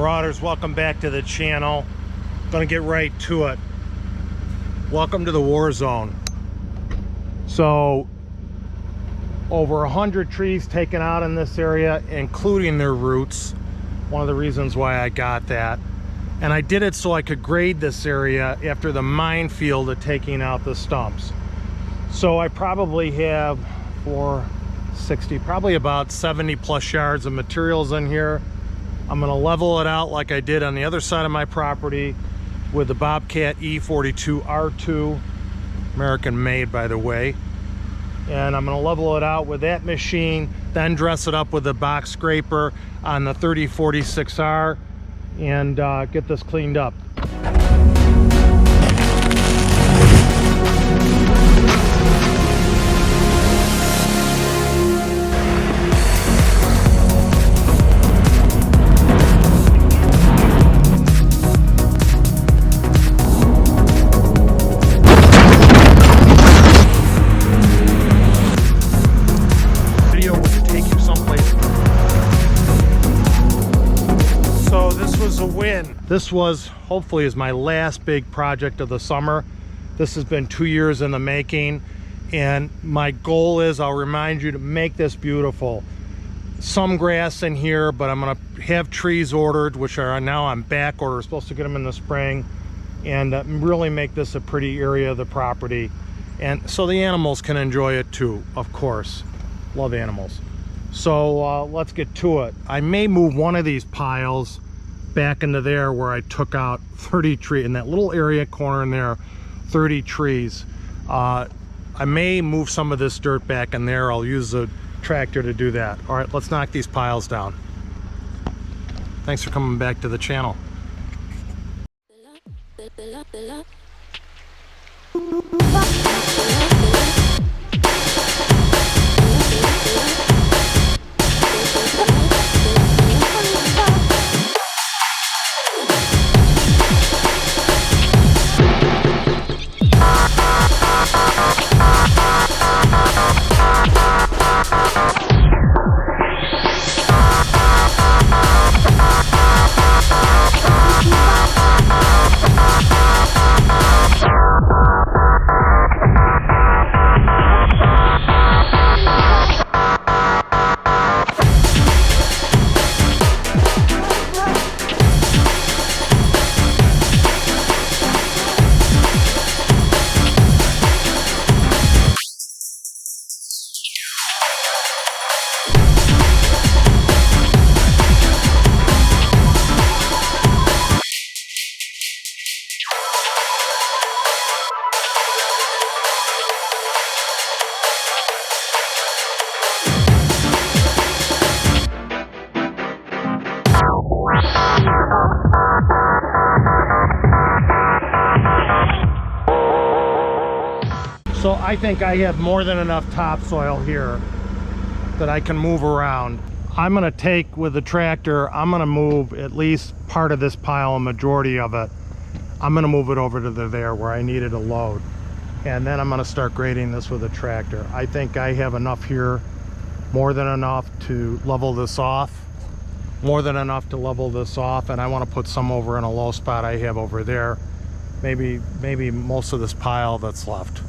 Marauders, welcome back to the channel. Gonna get right to it. Welcome to the war zone. So over 100 trees taken out in this area, including their roots. One of the reasons why I got that. And I did it so I could grade this area after the minefield of taking out the stumps. So I probably have 460, probably about 70 plus yards of materials in here. I'm gonna level it out like I did on the other side of my property with the Bobcat E42 R2, American made by the way. And I'm gonna level it out with that machine, then dress it up with a box scraper on the 3046R and get this cleaned up. This was hopefully is my last big project of the summer. This has been 2 years in the making, and my goal is, I'll remind you, to make this beautiful. Some grass in here, but I'm gonna have trees ordered, which are now on back order. We're supposed to get them in the spring, and really make this a pretty area of the property, and so the animals can enjoy it too, of course. Love animals. So let's get to it. I may move one of these piles back into there where I took out 30 trees in that little area corner in there, 30 trees. I may move some of this dirt back in there. I'll use the tractor to do that. All right, let's knock these piles down. Thanks for coming back to the channel. So I think I have more than enough topsoil here that I can move around. I'm gonna take with the tractor, I'm gonna move at least part of this pile, a majority of it. I'm gonna move it over to there where I needed a load. And then I'm gonna start grading this with a tractor. I think I have enough here, more than enough to level this off. More than enough to level this off, and I wanna put some over in a low spot I have over there. Maybe most of this pile that's left.